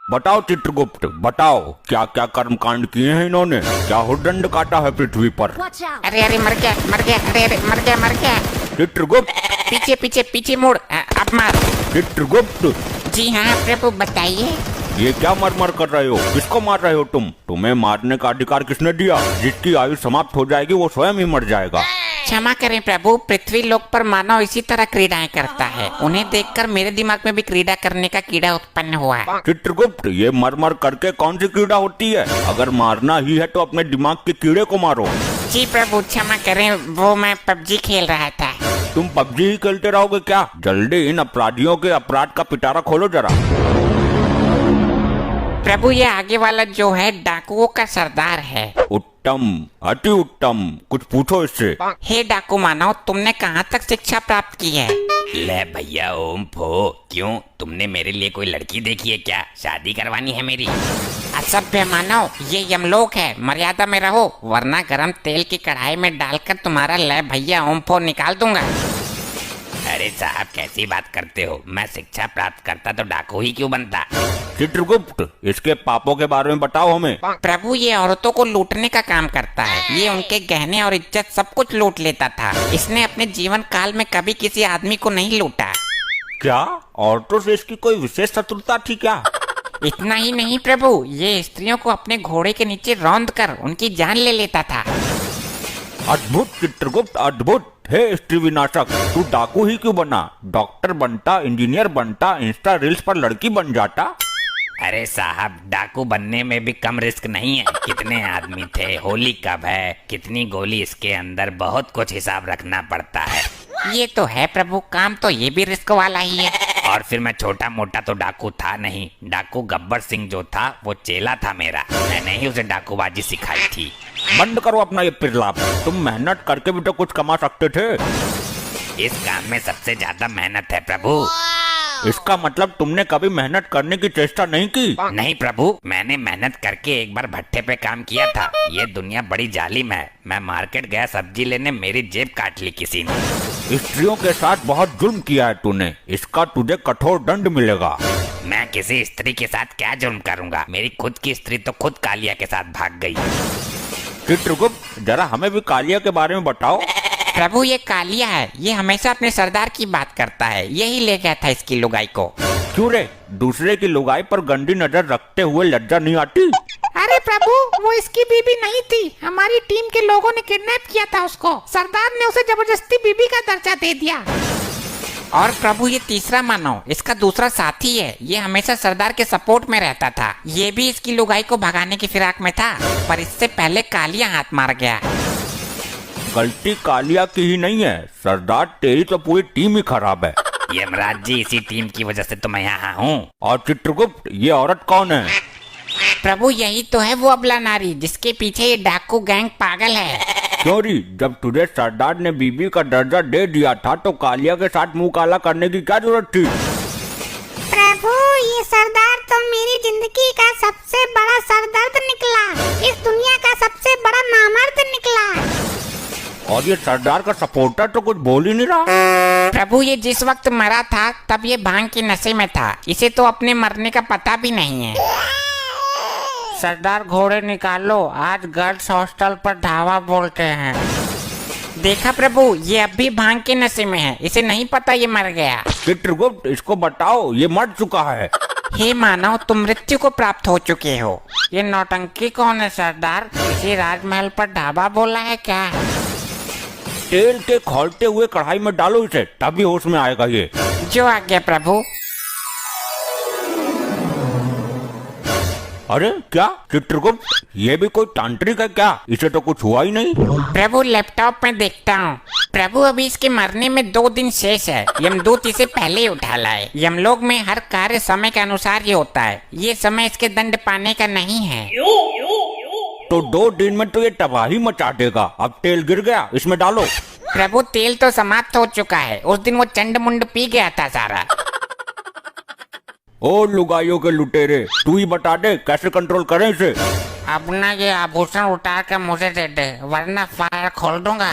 बताओ चित्रगुप्त, बताओ क्या क्या कर्म कांड किए हैं इन्होंने, क्या हुडदंड काटा है पृथ्वी पर। अरे अरे मर गया मर गया, अरे अरे मर गया। चित्रगुप्त, पीछे पीछे पीछे मुड़, अब मार। चित्रगुप्त, जी हाँ प्रभु बताइए। ये क्या मर कर रहे हो, किसको मार रहे हो तुम? तुम्हें मारने का अधिकार किसने दिया? जिसकी आयु समाप्त हो जाएगी वो स्वयं ही मर जाएगा। क्षमा करें प्रभु, पृथ्वी लोक पर मानव इसी तरह क्रीड़ाएं करता है। उन्हें देखकर मेरे दिमाग में भी क्रीड़ा करने का कीड़ा उत्पन्न हुआ है। चित्रगुप्त, ये मर करके कौन सी कीड़ा होती है? अगर मारना ही है तो अपने दिमाग के कीड़े को मारो। जी प्रभु क्षमा करें, वो मैं पबजी खेल रहा था। तुम पबजी ही खेलते रहोगे क्या? जल्दी इन अपराधियों के अपराध का पिटारा खोलो जरा। प्रभु ये आगे वाला जो है डाकुओं का सरदार है। उत्तम, अति उत्तम, कुछ पूछो इससे। हे डाकू मानव, तुमने कहाँ तक शिक्षा प्राप्त की है? ले भैया ओम फो, क्यों तुमने मेरे लिए कोई लड़की देखी है क्या? शादी करवानी है मेरी? असभ्य मानव, ये यमलोक है, मर्यादा में रहो वरना गरम तेल की कढ़ाई में डालकर तुम्हारा ले भैया ओम फो निकाल दूंगा। अरे साहब कैसी बात करते हो? मैं शिक्षा प्राप्त करता तो डाकू ही क्यों बनता? चित्रगुप्त, इसके पापों के बारे में बताओ हमें। प्रभु ये औरतों को लूटने का काम करता है। ये उनके गहने और इज्जत सब कुछ लूट लेता था। इसने अपने जीवन काल में कभी किसी आदमी को नहीं लूटा। क्या औरतों से इसकी कोई विशेष शत्रुता थी क्या? इतना ही नहीं प्रभु, ये स्त्रियों को अपने घोड़े के नीचे रौंद कर उनकी जान ले लेता था। अद्भुत चित्रगुप्त, अद्भुत। हे स्त्री विनाशक, तू डाकू ही क्यों बना? डॉक्टर बनता, इंजीनियर बनता, इंस्टा रील्स पर लड़की बन जाता। अरे साहब डाकू बनने में भी कम रिस्क नहीं है। कितने आदमी थे, होली कब है, कितनी गोली इसके अंदर, बहुत कुछ हिसाब रखना पड़ता है। ये तो है प्रभु, काम तो ये भी रिस्क वाला ही है। और फिर मैं छोटा मोटा तो डाकू था नहीं। डाकू गब्बर सिंह जो था वो चेला था मेरा, मैंने ही उसे डाकूबाजी सिखाई थी। बंद करो अपना ये पिरलाप, तुम मेहनत करके भी तो कुछ कमा सकते थे। इस काम में सबसे ज्यादा मेहनत है प्रभु। इसका मतलब तुमने कभी मेहनत करने की चेष्टा नहीं की? नहीं प्रभु, मैंने मेहनत करके एक बार भट्टे पे काम किया था। ये दुनिया बड़ी जालिम है। मैं मार्केट गया सब्जी लेने, मेरी जेब काट ली किसी ने। स्त्रियों के साथ बहुत जुल्म किया है तूने, इसका तुझे कठोर दंड मिलेगा। मैं किसी स्त्री के साथ क्या जुल्म करूंगा? मेरी खुद की स्त्री तो खुद कालिया के साथ भाग गई। चित्रगुप्त, जरा हमें भी कालिया के बारे में बताओ। प्रभु ये कालिया है, ये हमेशा अपने सरदार की बात करता है। यही ले गया था इसकी लुगाई को। क्यों रे, दूसरे की लुगाई पर गंदी नजर रखते हुए लज्जा नहीं आती? अरे प्रभु, वो इसकी बीबी नहीं थी, हमारी टीम के लोगों ने किडनैप किया था उसको। सरदार ने उसे जबरदस्ती बीबी का दर्जा दे दिया। और प्रभु ये तीसरा मानव, इसका दूसरा साथी है। ये हमेशा सरदार के सपोर्ट में रहता था। ये भी इसकी लुगाई को भगाने की फिराक में था, पर इससे पहले कालिया हाथ मार गया। गलती कालिया की ही नहीं है सरदार, तेरी तो पूरी टीम ही खराब है। यमराज जी, इसी टीम की वजह से तो मैं यहाँ हूँ। और चित्रगुप्त, ये औरत कौन है? प्रभु यही तो है वो अबला नारी जिसके पीछे ये डाकू गैंग पागल है। क्यों री, जब तुझे सरदार ने बीबी का दर्जा दे दिया था तो कालिया के साथ मुंह काला करने की क्या जरूरत थी? प्रभु ये सरदार तो मेरी जिंदगी का सबसे बड़ा सरदर्द निकला। इस दुनिया का सबसे बड़ा नामर्द निकला। और ये सरदार का सपोर्टर तो कुछ बोल ही नहीं रहा। प्रभु ये जिस वक्त मरा था तब ये भांग के नशे में था। इसे तो अपने मरने का पता भी नहीं है। सरदार घोड़े निकालो, आज गर्ल्स हॉस्टल पर ढाबा बोलते हैं। देखा प्रभु, ये अब भी भांग के नशे में है। इसे नहीं पता ये मर गया। चित्रगुप्त, इसको बताओ ये मर चुका है। हे मानव, तुम मृत्यु को प्राप्त हो चुके हो। ये नौटंकी कौन है सरदार? किसी राजमहल पर ढाबा बोला है क्या? तेल के खौलते हुए कढ़ाई में डालो इसे, तभी होश में आएगा ये। जो आज्ञा प्रभु। अरे क्या चित्रगुप्त, ये भी कोई तांत्रिक है क्या? इसे तो कुछ हुआ ही नहीं। प्रभु लैपटॉप में देखता हूँ। प्रभु अभी इसके मरने में 2 दिन शेष है। यमदूत इसे पहले ही उठा लाए। यमलोक में हर कार्य समय के अनुसार ही होता है। ये समय इसके दंड पाने का नहीं है। तो 2 दिन में तो ये तबाही मचा देगा। अब तेल गिर गया, इसमें डालो। प्रभु तेल तो समाप्त हो चुका है। उस दिन वो चंड मुंड पी गया था सारा। ओ लुगाइयों के लुटेरे, तू ही बता दे कैसे कंट्रोल करें इसे। अब ना ये आभूषण उतार कर मुझे दे दे, वरना फायर खोल दूंगा।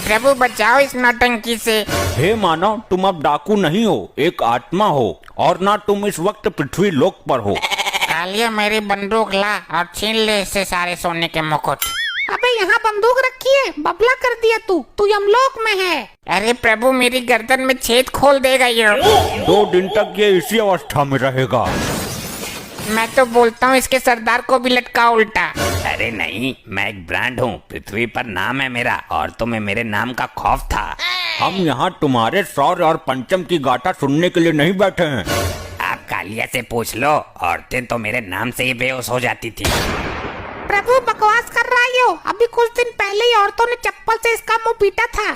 प्रभु बचाओ इस नौटंकी से। हे मानव, तुम अब डाकू नहीं हो, एक आत्मा हो, और ना तुम इस वक्त पृथ्वी लोक पर हो। कालिया मेरी बंदूक ला और छीन ले इससे सारे सोने के मुकुट। अबे यहाँ बंदूक रखी है, बबला कर दिया तू यमलोक में है। अरे प्रभु मेरी गर्दन में छेद खोल देगा ये। 2 दिन तक ये इसी अवस्था में रहेगा। मैं तो बोलता हूँ इसके सरदार को भी लटका उल्टा। अरे नहीं, मैं एक ब्रांड हूँ, पृथ्वी पर नाम है मेरा, औरतों में मेरे नाम का खौफ था। हम यहाँ तुम्हारे शौर्य और पंचम की गाथा सुनने के लिए नहीं बैठे हैं। आप कालिया से पूछ लो, औरतें तो मेरे नाम से ही बेहोश हो जाती थी। प्रभु बकवास कर रहा है यो, अभी कुछ दिन पहले ही औरतों ने चप्पल से इसका मुंह पीटा था।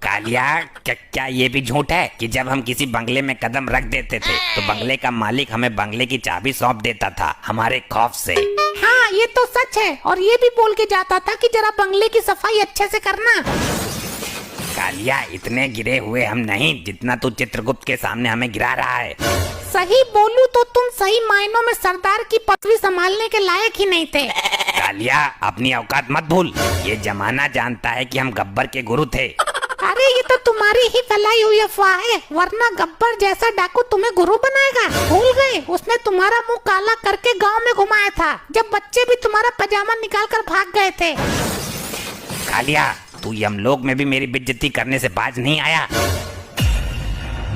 कालिया, क्या ये भी झूठ है कि जब हम किसी बंगले में कदम रख देते थे तो बंगले का मालिक हमें बंगले की चाबी सौंप देता था हमारे खौफ से? हाँ ये तो सच है, और ये भी बोल के जाता था कि जरा बंगले की सफाई अच्छे से करना। कालिया, इतने गिरे हुए हम नहीं जितना तू चित्रगुप्त के सामने हमें गिरा रहा है। सही बोलूं तो तुम सही मायनों में सरदार की पदवी संभालने के लायक ही नहीं थे। कालिया, अपनी औकात मत भूल, ये जमाना जानता है कि हम गब्बर के गुरु थे। अरे ये तो तुम्हारी ही फैलाई हुई अफवाह है, वरना गब्बर जैसा डाकू तुम्हें गुरु बनाएगा। भूल गए, उसने तुम्हारा मुंह काला करके गांव में घुमाया था, जब बच्चे भी तुम्हारा पजामा निकाल कर भाग गए थे। कालिया, तू यमलोक में भी मेरी बेइज्जती करने से बाज नहीं आया।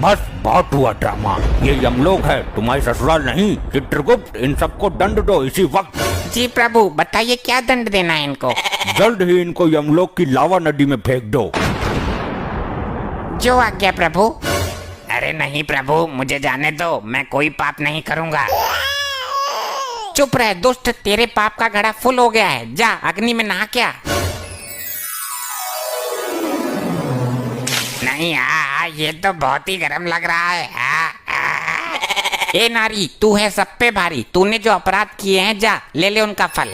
बस बहुत हुआ ड्रामा, ये यमलोक है, तुम्हारी ससुराल नहीं। चित्रगुप्त, इन सबको दंड दो इसी वक्त। जी प्रभु, बताइए क्या दंड देना है इनको? जल्द ही इनको यमलोक की लावा नदी में फेंक दो। जो आज्ञा प्रभु। अरे नहीं प्रभु, मुझे जाने दो, मैं कोई पाप नहीं करूँगा। चुप रहे दुष्ट, तेरे पाप का घड़ा फुल हो गया है, जा अग्नि में नहा क्या। नहीं, ये तो बहुत ही गर्म लग रहा है। ए नारी, तू है सब पे भारी, तूने जो अपराध किए हैं जा ले ले उनका फल।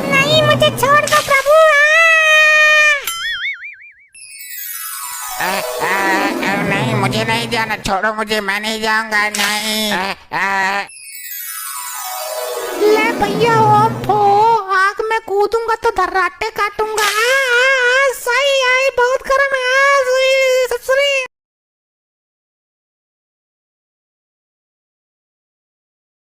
नहीं, मुझे छोड़ दो प्रभु। नहीं, मुझे नहीं जाना, छोड़ो मुझे, मैं नहीं जाऊंगा। नहीं। ले भैया, ओम फो, आग में कूदूंगा तो धर्राटे काटूंगा।